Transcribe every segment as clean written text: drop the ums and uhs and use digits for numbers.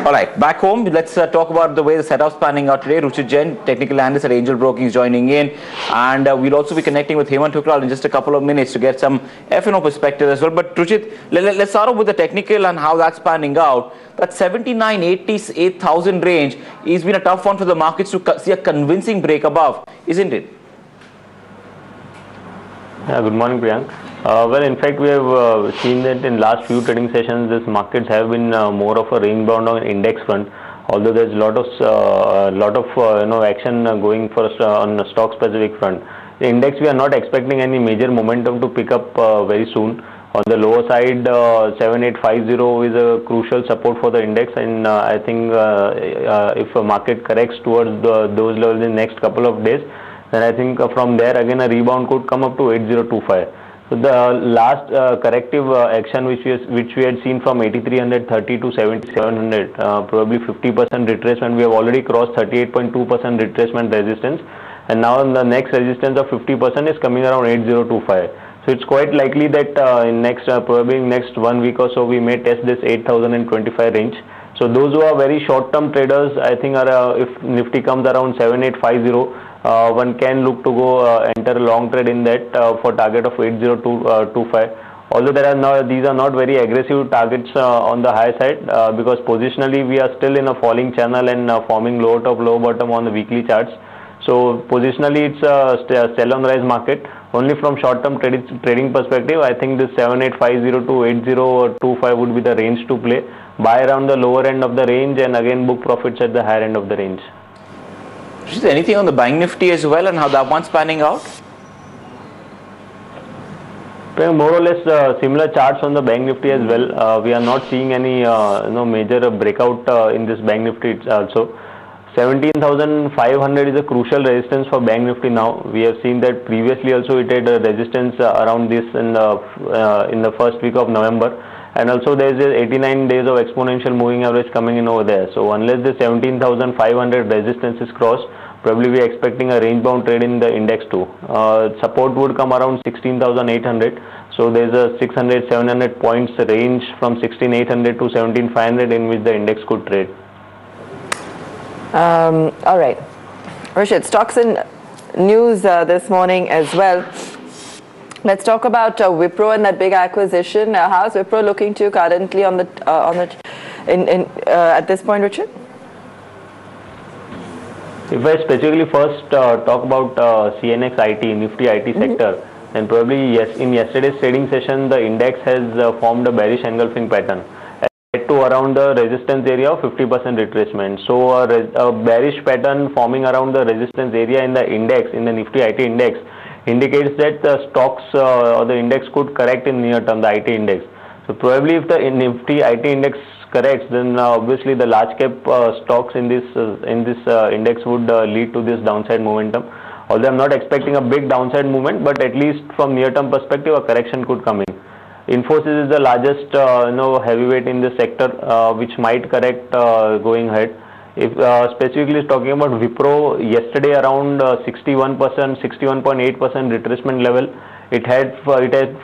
All right, back home, let's talk about the way the setup's panning out today. Ruchit Jain, technical analyst at Angel Broking, is joining in. And we'll also be connecting with Hemant Tukral in just a couple of minutes to get some F&O perspective as well. But Ruchit, let's start off with the technical and how that's panning out. That 79.88,000 range has been a tough one for the markets to see a convincing break above, isn't it? Yeah, good morning, Priyank. Well, in fact, we have seen that in last few trading sessions, these markets have been more of a range bound on index front. Although there's a lot of action going for on the stock specific front. The index, we are not expecting any major momentum to pick up very soon. On the lower side, 7850 is a crucial support for the index, and I think if a market corrects towards those levels in the next couple of days, then I think from there again a rebound could come up to 8025. So the last corrective action which we had seen from 8330 to 7700, probably 50% retracement. We have already crossed 38.2% retracement resistance, and now the next resistance of 50% is coming around 8025. So it's quite likely that in probably next 1 week or so we may test this 8025 range. So those who are very short-term traders, I think if Nifty comes around 7850. One can look to go enter a long trade in that for target of 8025. Although these are not very aggressive targets on the high side because positionally we are still in a falling channel and forming low top, low bottom on the weekly charts. So positionally it's a sell on rise market. Only from short-term trading perspective, I think this 7850 to 8025 would be the range to play. Buy around the lower end of the range and again book profits at the higher end of the range. Is there anything on the Bank Nifty as well and how that one's panning out? More or less similar charts on the Bank Nifty as well. We are not seeing any major breakout in this Bank Nifty also. 17,500 is a crucial resistance for Bank Nifty now. We have seen that previously also it had a resistance around this in the first week of November. And also there is 89 days of exponential moving average coming in over there. So unless the 17,500 resistance is crossed, probably we are expecting a range bound trade in the index too. Support would come around 16,800. So there is a 600-700 points range from 16,800 to 17,500 in which the index could trade. All right. Ruchit, stocks and news this morning as well. Let's talk about Wipro and that big acquisition. How's Wipro looking to you currently on at this point, Ruchit? If I specifically first talk about CNX IT, Nifty IT sector, then probably yes, in yesterday's trading session, the index has formed a bearish engulfing pattern to around the resistance area of 50% retracement. So a bearish pattern forming around the resistance area in the index, in the Nifty IT index, indicates that the stocks or the index could correct in near term, the IT index. So probably if the Nifty IT index corrects, then obviously the large cap stocks in this index would lead to this downside momentum. Although I'm not expecting a big downside movement, but at least from near term perspective, a correction could come in. Infosys is the largest heavyweight in this sector, which might correct going ahead. If specifically talking about Wipro, yesterday around 61%, 61.8% retracement level, it had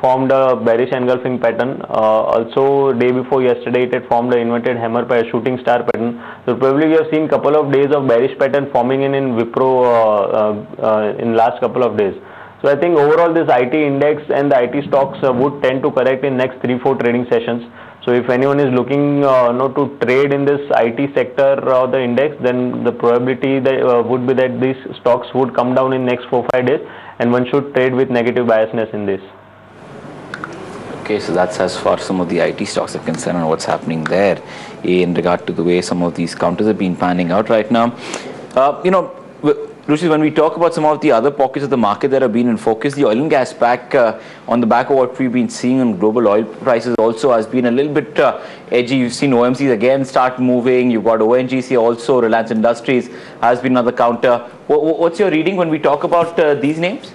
formed a bearish engulfing pattern. Also, day before yesterday, it had formed an inverted hammer pattern, shooting star pattern. So probably we have seen couple of days of bearish pattern forming in Wipro in last couple of days. So I think overall this IT index and the IT stocks would tend to correct in next 3-4 trading sessions. So if anyone is looking to trade in this IT sector or the index, then the probability that would be that these stocks would come down in next 4-5 days, and one should trade with negative biasness in this. Okay, so that's as far as some of the IT stocks are concerned and what's happening there in regard to the way some of these counters have been panning out right now. Ruchit, when we talk about some of the other pockets of the market that have been in focus, the oil and gas pack on the back of what we've been seeing in global oil prices also has been a little bit edgy. You've seen OMCs again start moving. You've got ONGC also. Reliance Industries has been another counter. What's your reading when we talk about these names?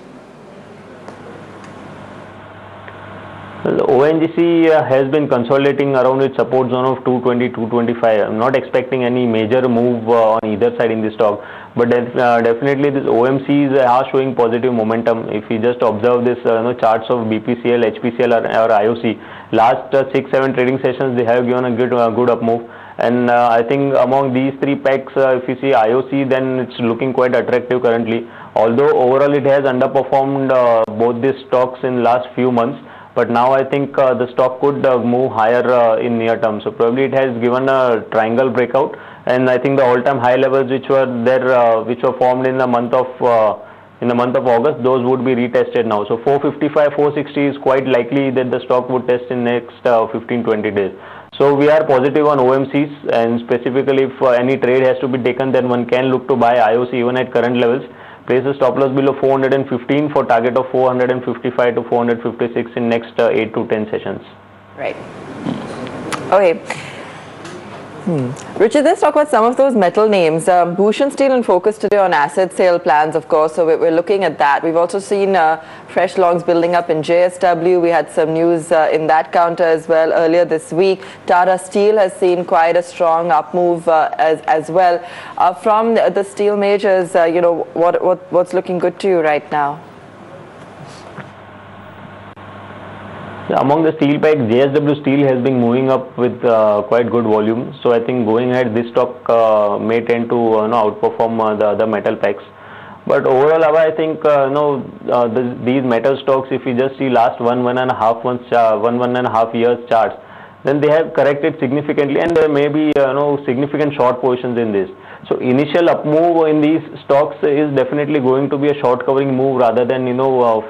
Well, ONGC has been consolidating around its support zone of 220, 225. I'm not expecting any major move on either side in this stock, but definitely these OMCs are showing positive momentum. If you just observe this charts of BPCL, HPCL or IOC, last 6-7 trading sessions they have given a good up move. And I think among these three packs, if you see IOC, then it's looking quite attractive currently. Although overall it has underperformed both these stocks in last few months, but now I think the stock could move higher in near term. So probably it has given a triangle breakout, and I think the all-time high levels which were there, which were formed in the month of August, those would be retested now. So 455, 460 is quite likely that the stock would test in next 15-20 days. So we are positive on OMCs, and specifically if any trade has to be taken, then one can look to buy IOC even at current levels. Place a stop loss below 415 for target of 455 to 456 in next 8 to 10 sessions. Right. Okay. Ruchit, let's talk about some of those metal names. Bhushan Steel in focus today on asset sale plans, of course, so we're looking at that. We've also seen fresh longs building up in JSW. We had some news in that counter as well earlier this week. Tata Steel has seen quite a strong up move as well. From the steel majors, what's looking good to you right now? Among the steel packs, JSW Steel has been moving up with quite good volume. So I think going ahead, this stock may tend to outperform the other metal packs. But overall, I think these metal stocks, if you just see last one and a half years charts, then they have corrected significantly, and there may be significant short positions in this. So initial up move in these stocks is definitely going to be a short covering move rather than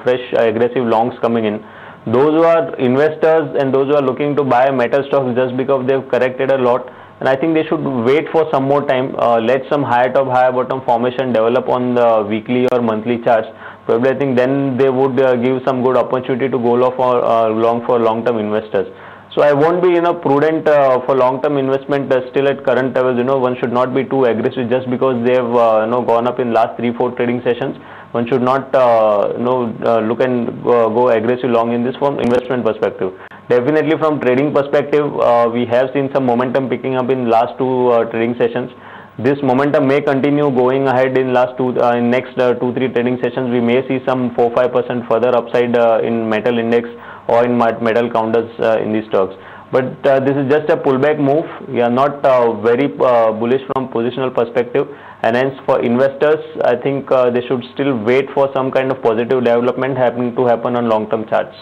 fresh aggressive longs coming in. Those who are investors and those who are looking to buy metal stocks just because they've corrected a lot, and I think they should wait for some more time, let some higher top, higher bottom formation develop on the weekly or monthly charts. Probably I think then they would give some good opportunity to go long for long-term investors. So I won't be prudent for long-term investment still at current levels. One should not be too aggressive just because they have gone up in last 3-4 trading sessions. One should not look and go aggressive long in this from investment perspective. Definitely from trading perspective, we have seen some momentum picking up in last 2 trading sessions. This momentum may continue going ahead in next 2-3 trading sessions. We may see some 4-5% further upside in metal index or in metal counters in these stocks. But this is just a pullback move. We are not very bullish from positional perspective, and hence for investors, I think they should still wait for some kind of positive development to happen on long-term charts.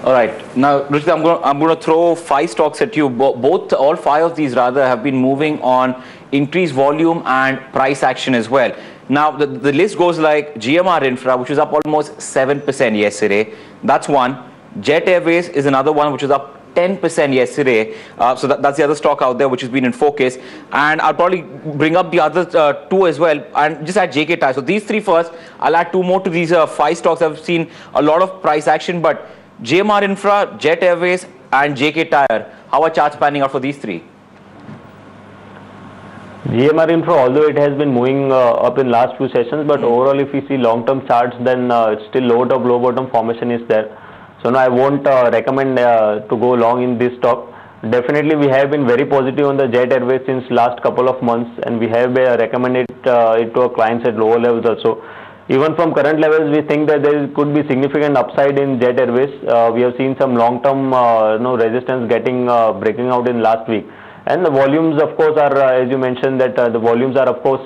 All right. Now, Ruchit, I'm going to throw 5 stocks at you. All 5 of these rather have been moving on increased volume and price action as well. Now, the list goes like GMR Infra, which was up almost 7% yesterday. That's one. Jet Airways is another one, which was up 10% yesterday. So that's the other stock out there which has been in focus. And I'll probably bring up the other 2 as well and just add JK Tyre. So these 3 first. I'll add 2 more to these 5 stocks. I've seen a lot of price action, but GMR Infra, Jet Airways and JK Tyre, how are charts panning out for these 3? GMR Infra, although it has been moving up in last few sessions, but overall if you see long-term charts, then it's still low top, low bottom formation is there. So no, I won't recommend to go long in this stock. Definitely we have been very positive on the Jet Airways since last couple of months, and we have recommended it to our clients at lower levels also. Even from current levels, we think that there could be significant upside in Jet Airways. We have seen some long-term resistance breaking out in last week. And the volumes, of course, are as you mentioned that the volumes are of course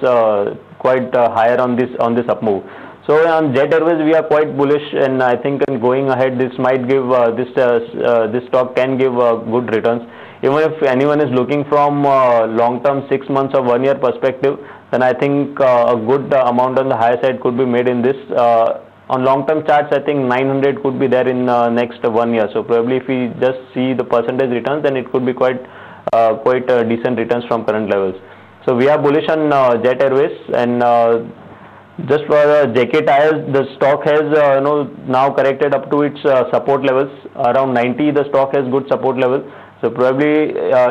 quite higher on this up move. So on Jet Airways, we are quite bullish, and I think going ahead, this might give this stock can give good returns. Even if anyone is looking from long-term 6 months or 1 year perspective, then I think a good amount on the higher side could be made in this. On long-term charts, I think 900 could be there in next 1 year. So probably if we just see the percentage returns, then it could be quite decent returns from current levels. So we are bullish on Jet Airways, and just for JK Tyres, the stock has now corrected up to its support levels around 90. The stock has good support level. So probably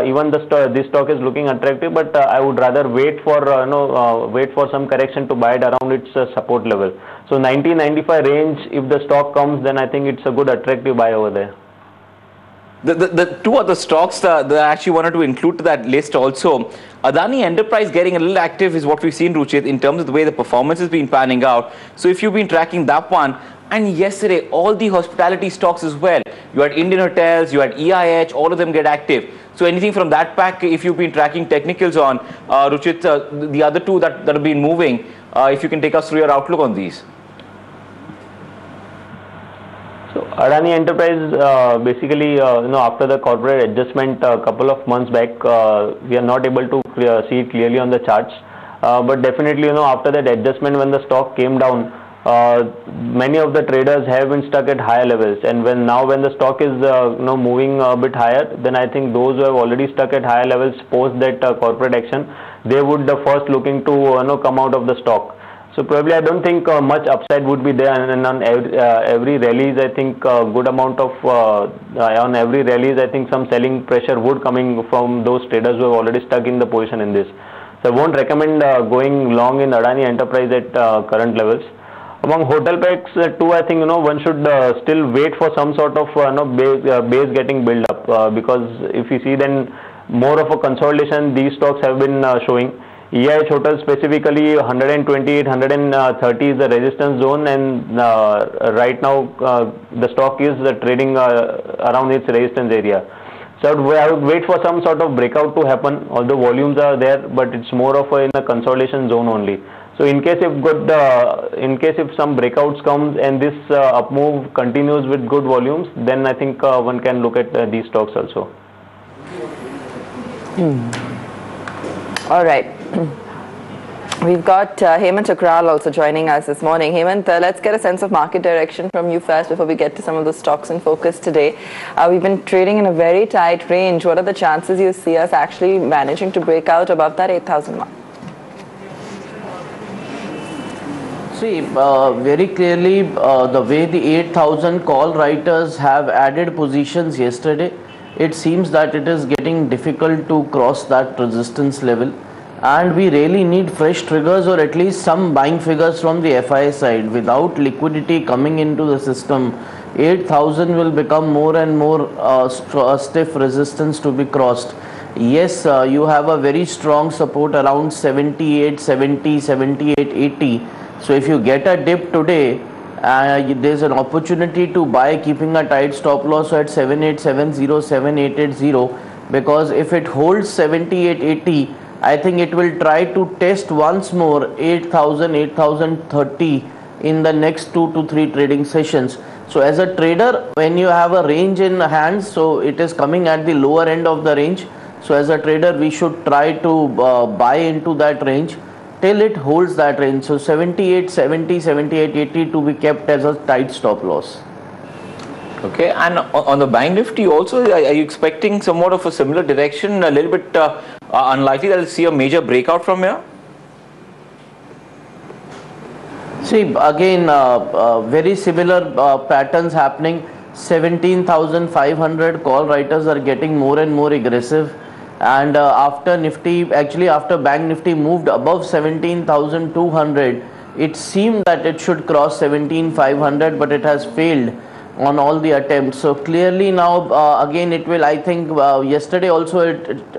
even this stock is looking attractive, but I would rather wait for some correction to buy it around its support level. So 90-95 range, if the stock comes, then I think it's a good attractive buy over there. The 2 other stocks that I actually wanted to include to that list also. Adani Enterprise getting a little active is what we've seen, Ruchit, in terms of the way the performance has been panning out. So if you've been tracking that one, and yesterday all the hospitality stocks as well. You had Indian Hotels, you had EIH, all of them get active. So anything from that pack, if you've been tracking technicals on, Ruchit, the other two that have been moving, if you can take us through your outlook on these. So Adani Enterprise, basically, after the corporate adjustment a couple of months back, we are not able to see it clearly on the charts. But definitely, after that adjustment, when the stock came down, many of the traders have been stuck at higher levels. And when the stock is moving a bit higher, then I think those who have already stuck at higher levels post that corporate action, they would first looking to come out of the stock. So probably I don't think much upside would be there, and on every rallies I think good amount of on every rallies I think some selling pressure would coming from those traders who have already stuck in the position in this. So I won't recommend going long in Adani Enterprise at current levels. Among hotel packs too, I think one should still wait for some sort of base getting built up, because if you see then more of a consolidation these stocks have been showing. EIH Hotel specifically 128, 130 is the resistance zone, and right now the stock is trading around its resistance area. So I would wait for some sort of breakout to happen, although volumes are there, but it's more of in a consolidation zone only. So in case if some breakouts comes and this up move continues with good volumes, then I think one can look at these stocks also. All right. We've got Hemant Chakral also joining us this morning. Hemant, let's get a sense of market direction from you first before we get to some of the stocks in focus today. We've been trading in a very tight range. What are the chances you see us actually managing to break out above that 8,000 mark? See, very clearly the way the 8,000 call writers have added positions yesterday, it seems that it is getting difficult to cross that resistance level, and we really need fresh triggers or at least some buying figures from the FI side. Without liquidity coming into the system, 8,000 will become more and more stiff resistance to be crossed. Yes, you have a very strong support around 78, 70, 78, 80. So if you get a dip today, there's an opportunity to buy keeping a tight stop loss at 7870, 7880, because if it holds 7880, I think it will try to test once more 8,000, 8,030 in the next 2 to 3 trading sessions. So as a trader, when you have a range in hands, so it is coming at the lower end of the range. So as a trader, we should try to buy into that range till it holds that range. So 7870, 7880 to be kept as a tight stop loss. Okay, and on the Bank Nifty also, are you expecting somewhat of a similar direction? A little bit unlikely that we'll see a major breakout from here? See, again, very similar patterns happening. 17,500 call writers are getting more and more aggressive. And after Bank Nifty moved above 17,200, it seemed that it should cross 17,500, but it has failed on all the attempts. So clearly now again it will, I think yesterday also it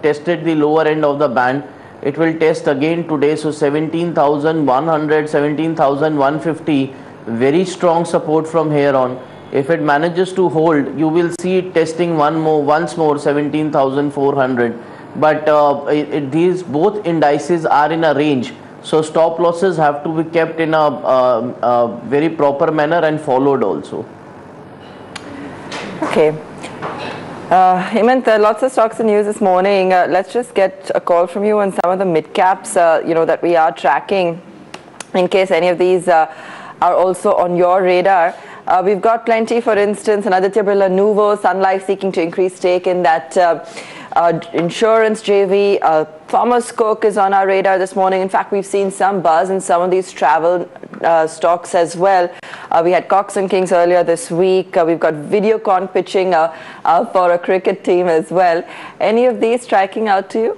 tested the lower end of the band. It will test again today. So 17,100, 17,150, very strong support from here on. If it manages to hold, you will see it testing once more 17,400. But these both indices are in a range, so stop losses have to be kept in a very proper manner and followed also. Okay. Hemant, lots of stocks in news this morning. Let's just get a call from you on some of the mid caps that we are tracking, in case any of these are also on your radar. We've got plenty, for instance, Aditya Birla Nuvo, Sun Life seeking to increase stake in that insurance JV. Thomas Cook is on our radar this morning. In fact, we've seen some buzz in some of these travel stocks as well. We had Cox and Kings earlier this week. We've got Videocon pitching for a cricket team as well. Any of these striking out to you?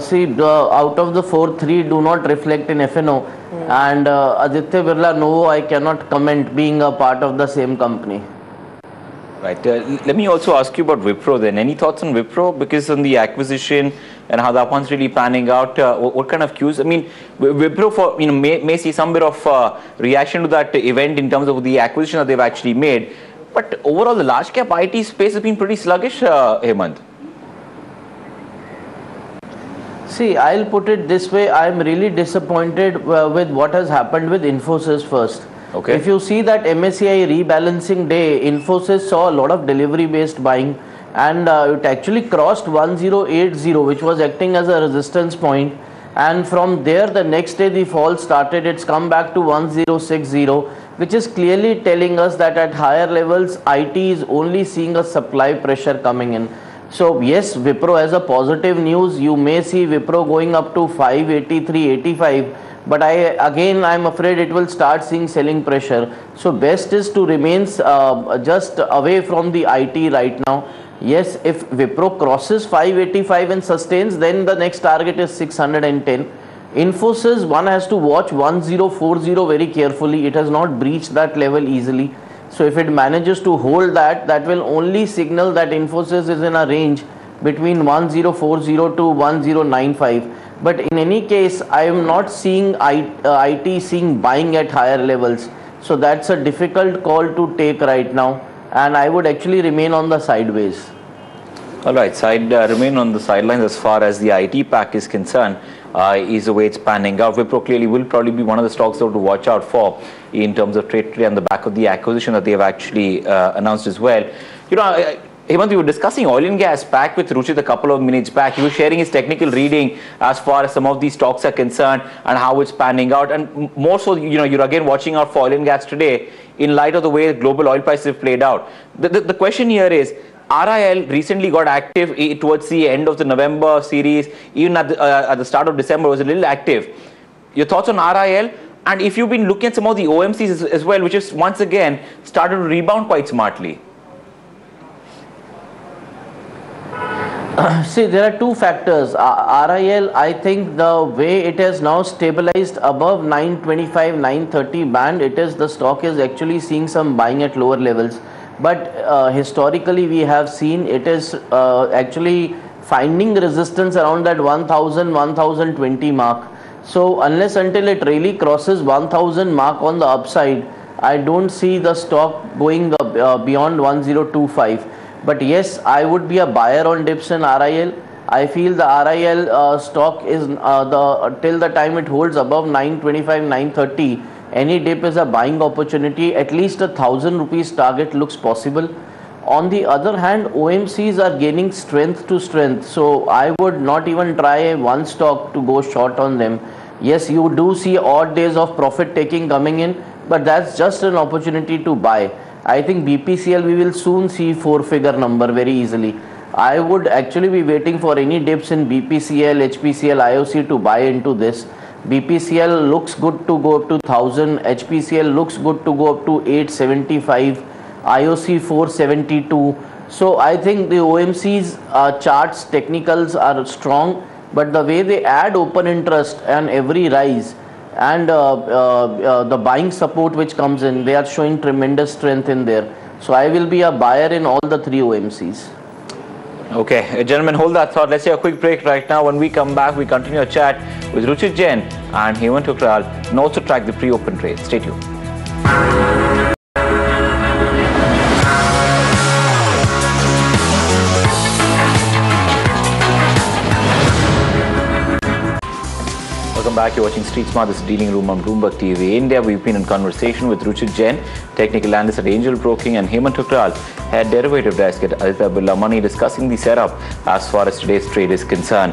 See, out of the 3 do not reflect in FNO. And Aditya Birla Nuvo, I cannot comment, being a part of the same company. Right. Let me also ask you about Wipro then. Any thoughts on Wipro? Because on the acquisition and how that one's really panning out, what kind of cues? I mean, Wipro may see some bit of reaction to that event in terms of the acquisition that they've actually made. But overall, the large cap IT space has been pretty sluggish, Hemant. See, I'll put it this way. I'm really disappointed with what has happened with Infosys first. Okay. If you see that MSCI rebalancing day, Infosys saw a lot of delivery-based buying, and it actually crossed 1080, which was acting as a resistance point. And from there, the next day the fall started. It's come back to 1060, which is clearly telling us that at higher levels, IT is only seeing a supply pressure coming in. So yes, Wipro has a positive news. You may see Wipro going up to 583, 85. But I'm afraid it will start seeing selling pressure. So best is to remain just away from the IT right now. Yes, if Wipro crosses 585 and sustains, then the next target is 610. Infosys, one has to watch 1040 very carefully. It has not breached that level easily. So if it manages to hold that, that will only signal that Infosys is in a range between 1040 to 1095. But in any case, I am not seeing IT seeing buying at higher levels. So that's a difficult call to take right now. And I would actually remain on the sideways. All right, remain on the sidelines as far as the IT pack is concerned. Is the way it's panning out. Wipro clearly will probably be one of the stocks to watch out for in terms of trade today on the back of the acquisition that they have actually announced as well. You know, Hemant, we were discussing oil and gas pack with Ruchit a couple of minutes back. He was sharing his technical reading as far as some of these stocks are concerned and how it's panning out. And more so, you know, you're again watching out for oil and gas today in light of the way global oil prices have played out. The question here is, RIL recently got active towards the end of the November series, even at the start of December was a little active. Your thoughts on RIL? And if you've been looking at some of the OMCs as well, which is once again started to rebound quite smartly. See, there are two factors. RIL, I think the way it has now stabilized above 925, 930 band, the stock is actually seeing some buying at lower levels. But historically, we have seen it is actually finding resistance around that 1000, 1020 mark. So unless until it really crosses 1000 mark on the upside, I don't see the stock going beyond 1025. But yes, I would be a buyer on dips in RIL. I feel the RIL stock is till the time it holds above 925, 930. Any dip is a buying opportunity. At least 1,000 rupees target looks possible. On the other hand, OMCs are gaining strength to strength. So I would not even try one stock to go short on them. Yes, you do see odd days of profit taking coming in, but that's just an opportunity to buy. I think BPCL we will soon see 4-figure number very easily. I would actually be waiting for any dips in BPCL, HPCL, IOC to buy into this. BPCL looks good to go up to 1000, HPCL looks good to go up to 875, IOC 472. So I think the OMC's charts, technicals are strong, but the way they add open interest and every rise and the buying support which comes in, they are showing tremendous strength in there. So I will be a buyer in all the three OMCs. Okay, gentlemen, hold that thought. Let's take a quick break right now. When we come back, we continue our chat with Ruchit Jain and Hemant Tukral and also track the pre-open trade. Stay tuned. Welcome back. You're watching Street Smart. This is Dealing Room on Bloomberg TV India. We've been in conversation with Ruchit Jain, technical analyst at Angel Broking, and Hemant Tukral, head derivative desk at Aditya Birla Money, discussing the setup as far as today's trade is concerned.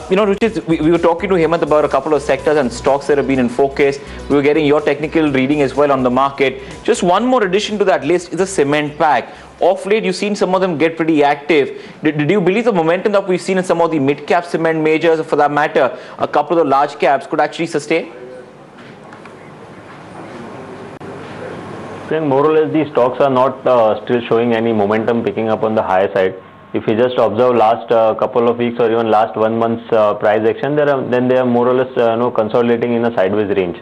You know, Ruchit, we were talking to Hemant about a couple of sectors and stocks that have been in focus. We were getting your technical reading as well on the market. Just one more addition to that list is a cement pack. Of late, you've seen some of them get pretty active. Did you believe the momentum that we've seen in some of the mid-cap cement majors, or for that matter, a couple of the large caps, could actually sustain? I think more or less these stocks are not still showing any momentum picking up on the higher side. If you just observe last couple of weeks or even last 1 month's price action, then they are more or less consolidating in a sideways range.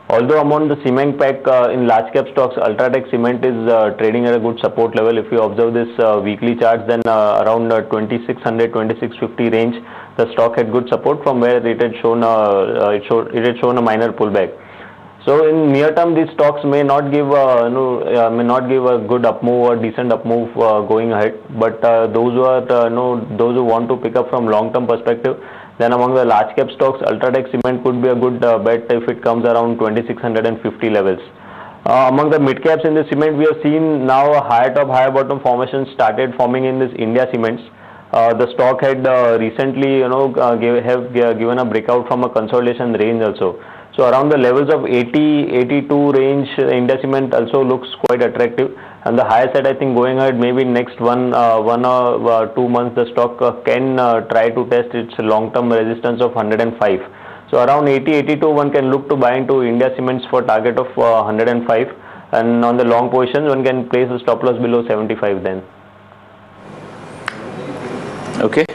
Although among the cement pack in large cap stocks, Ultratech Cement is trading at a good support level. If you observe this weekly charts, then around 2600, 2650 range, the stock had good support from where it had shown a minor pullback. So in near term, these stocks may not give a good up move or decent up move going ahead. But those who are those who want to pick up from long term perspective, then among the large cap stocks, Ultratech Cement could be a good bet if it comes around 2650 levels. Among the mid caps in the cement, we have seen now a higher top, higher bottom formation started forming in this India Cements. The stock had recently, given a breakout from a consolidation range also. So around the levels of 80, 82 range, India Cement also looks quite attractive. And the higher side, I think going ahead, maybe next one or 2 months, the stock can try to test its long-term resistance of 105. So around 80, 82, one can look to buy into India Cements for target of 105. And on the long positions, one can place a stop loss below 75 then. Okay.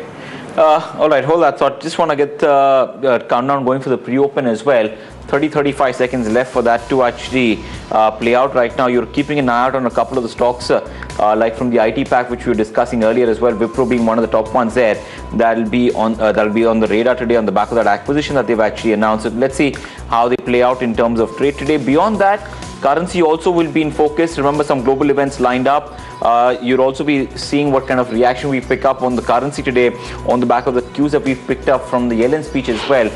All right, hold that thought. Just want to get countdown going for the pre-open as well. 30-35 seconds left for that to actually play out right now. You're keeping an eye out on a couple of the stocks, like from the IT pack, which we were discussing earlier as well. Wipro being one of the top ones there. That'll be on the radar today on the back of that acquisition that they've actually announced. So let's see how they play out in terms of trade today. Beyond that, currency also will be in focus. Remember, some global events lined up. You'll also be seeing what kind of reaction we pick up on the currency today on the back of the cues that we've picked up from the Yellen speech as well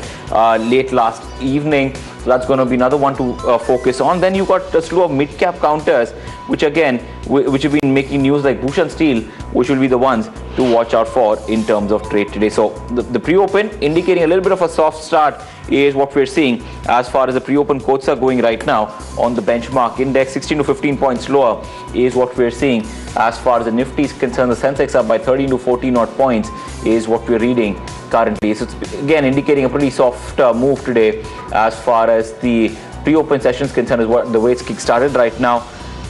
late last evening. So that's going to be another one to focus on. Then you've got a slew of mid-cap counters, which again, which have been making news, like Bhushan Steel, which will be the ones to watch out for in terms of trade today. So the pre-open indicating a little bit of a soft start is what we're seeing as far as the pre-open quotes are going right now on the benchmark index. 16 to 15 points lower is what we're seeing as far as the Nifty is concerned. The Sensex up by 13 to 14 odd points is what we're reading currently. So it's again indicating a pretty soft move today as far as the pre-open session is concerned, is what the way it's kick-started right now.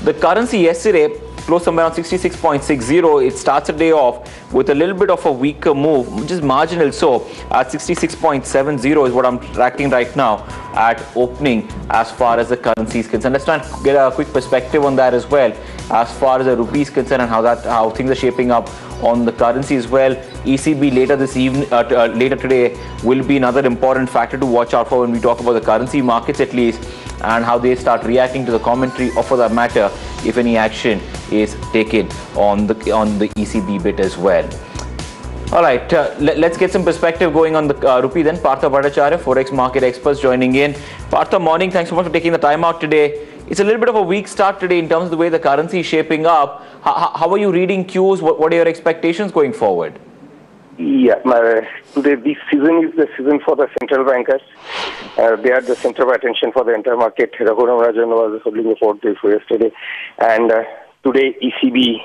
The currency yesterday closed somewhere around 66.60. It starts a day off with a little bit of a weaker move, just marginal so, at 66.70 is what I'm tracking right now at opening as far as the currency is concerned. Let's try and get a quick perspective on that as well as far as the rupee is concerned and how things are shaping up on the currency as well. ECB later this evening, later today, will be another important factor to watch out for when we talk about the currency markets at least, and how they start reacting to the commentary, or for that matter, if any action is taken on the ECB bit as well. All right, let's get some perspective going on the rupee then. Partha Bhattacharya, Forex Market Experts, joining in. Partha, morning. Thanks so much for taking the time out today. It's a little bit of a weak start today in terms of the way the currency is shaping up. How are you reading cues? What are your expectations going forward? Yeah, today this season is the season for the central bankers. They are the center of attention for the entire market. Raghuram Rajan was holding a fort day for yesterday, and today ECB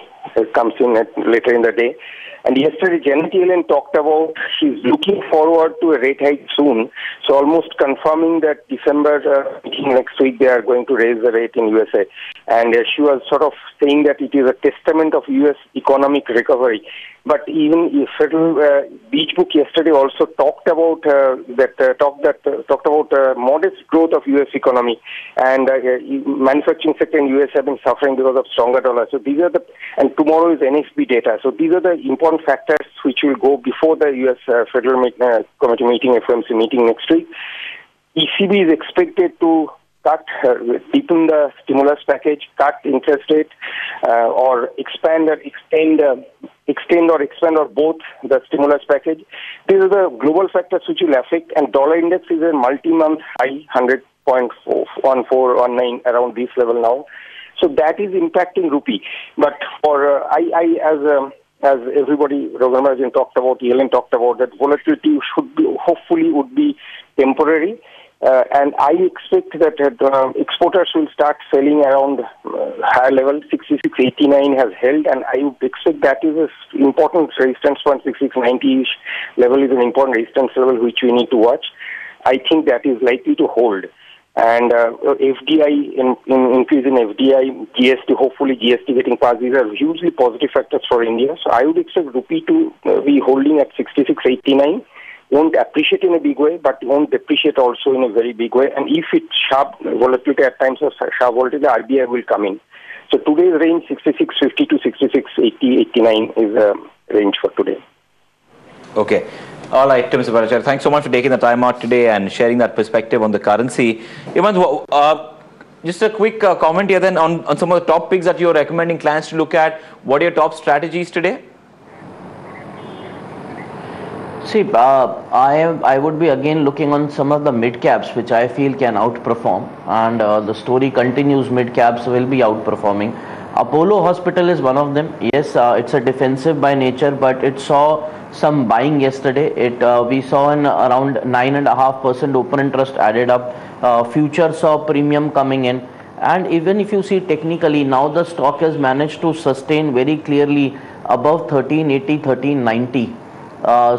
comes in later in the day. And yesterday, Janet Yellen talked about she's looking forward to a rate hike soon. So almost confirming that December meeting next week, they are going to raise the rate in USA. And she was sort of saying that it is a testament of US economic recovery. But even Federal Beach Book yesterday also talked about modest growth of U.S. economy, and manufacturing sector in U.S. have been suffering because of stronger dollar. So these are and tomorrow is NFP data. So these are the important factors which will go before the U.S. Federal Committee meeting, FOMC meeting next week. ECB is expected to cut, deepen the stimulus package, cut interest rate, or extend or expand or both the stimulus package. These are the global factors which will affect, and dollar index is a multi-month high, 100.1419 around this level now. So that is impacting rupee. But for as everybody, Raghuram Rajan talked about, Yellen talked about, that volatility hopefully would be temporary. And I expect that exporters will start selling around higher level. 66.89 has held, and I would expect that is an important resistance point. 66.90-ish level is an important resistance level which we need to watch. I think that is likely to hold. And FDI, increase in FDI, GST, hopefully GST getting passed, these are hugely positive factors for India. So I would expect rupee to be holding at 66.89. Won't appreciate in a big way, but won't depreciate also in a very big way. And if it's sharp volatility at times of sharp volatility, the RBI will come in. So today's range 66.50 to 66.80, 89 is a range for today. Okay. All right, Mr. Bhattacharya, thanks so much for taking the time out today and sharing that perspective on the currency. Hemant, just a quick comment here then on some of the top picks that you're recommending clients to look at. What are your top strategies today? See, I would be again looking on some of the mid caps which I feel can outperform, and the story continues. Mid caps will be outperforming. Apollo Hospital is one of them. Yes, it's a defensive by nature, but it saw some buying yesterday. We saw an around 9.5% open interest added up. Futures saw premium coming in, and even if you see technically, now the stock has managed to sustain very clearly above 1380, 1390.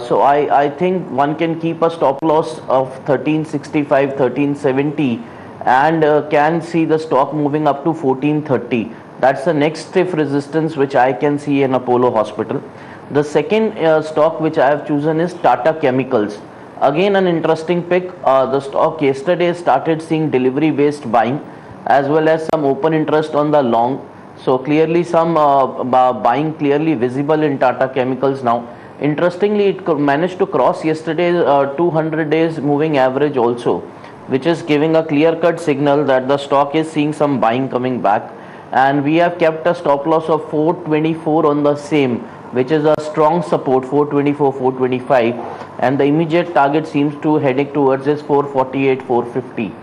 So I think one can keep a stop loss of 1365, 1370, and can see the stock moving up to 1430. That's the next stiff resistance which I can see in Apollo Hospital. The second stock which I have chosen is Tata Chemicals. Again, an interesting pick. The stock yesterday started seeing delivery based buying as well as some open interest on the long. So clearly some buying clearly visible in Tata Chemicals now. Interestingly, it managed to cross yesterday's 200 days moving average also, which is giving a clear-cut signal that the stock is seeing some buying coming back. And we have kept a stop loss of 424 on the same, which is a strong support, 424, 425. And the immediate target seems to heading towards is 448, 450.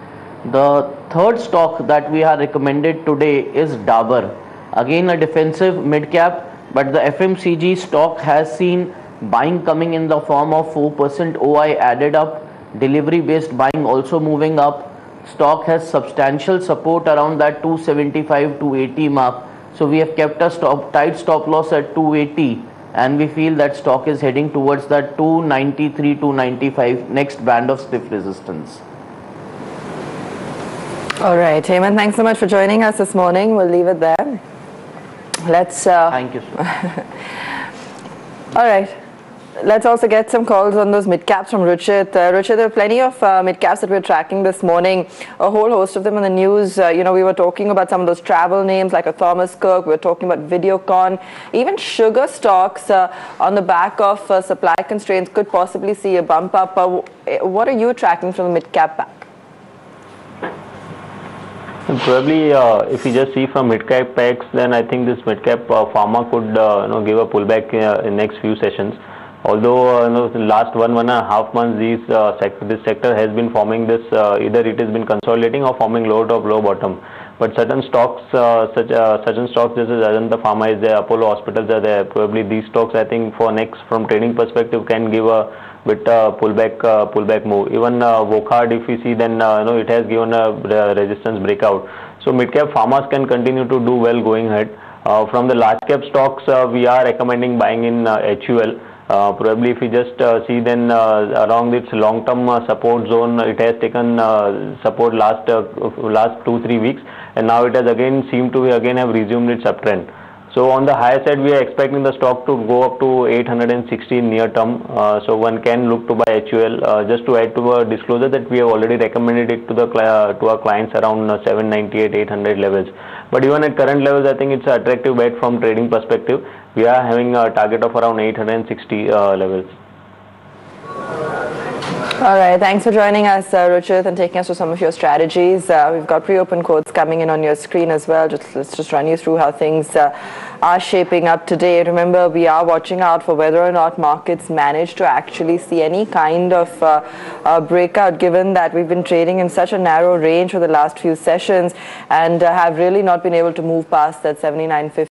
The third stock that we are recommended today is Dabur. Again, a defensive mid-cap, but the FMCG stock has seen buying coming in the form of 4% OI added up, delivery based buying also moving up. Stock has substantial support around that 275 280 mark, so we have kept a tight stop loss at 280, and we feel that stock is heading towards that 293 295 next band of stiff resistance. All right, Hemant, thanks so much for joining us this morning. We'll leave it there. Let's Thank you, sir. All right. Let's also get some calls on those mid-caps from Ruchit. Ruchit, there are plenty of mid-caps that we're tracking this morning, a whole host of them in the news. We were talking about some of those travel names like a Thomas Cook. We were talking about Videocon. Even sugar stocks on the back of supply constraints could possibly see a bump up. What are you tracking from the mid-cap pack? Probably, if you just see from mid-cap packs, then I think this mid-cap pharma could give a pullback in next few sessions. Although the last 1.5 months, this sector has been forming this, either it has been consolidating or forming low top, low bottom. But certain stocks, certain stocks, this is Ajanta Pharma is there, Apollo Hospitals are there. Probably these stocks, I think, for next from trading perspective, can give a bit pullback move. Even Wokhard, if you see, then it has given a resistance breakout. So mid-cap pharmas can continue to do well going ahead. From the large-cap stocks, we are recommending buying in HUL. Probably if you just see, then around its long-term support zone, it has taken support last 2-3 weeks, and now it has again seemed to have resumed its uptrend. So on the higher side, we are expecting the stock to go up to 860 near term. So one can look to buy HUL. Just to add to a disclosure that we have already recommended it to our clients around 798, 800 levels. But even at current levels, I think it's an attractive bet from trading perspective. We are having a target of around 860 levels. All right, thanks for joining us, Ruchit, and taking us through some of your strategies. We've got pre-open quotes coming in on your screen as well. Let's just run you through how things are shaping up today. Remember, we are watching out for whether or not markets manage to actually see any kind of breakout, given that we've been trading in such a narrow range for the last few sessions and have really not been able to move past that 79.50.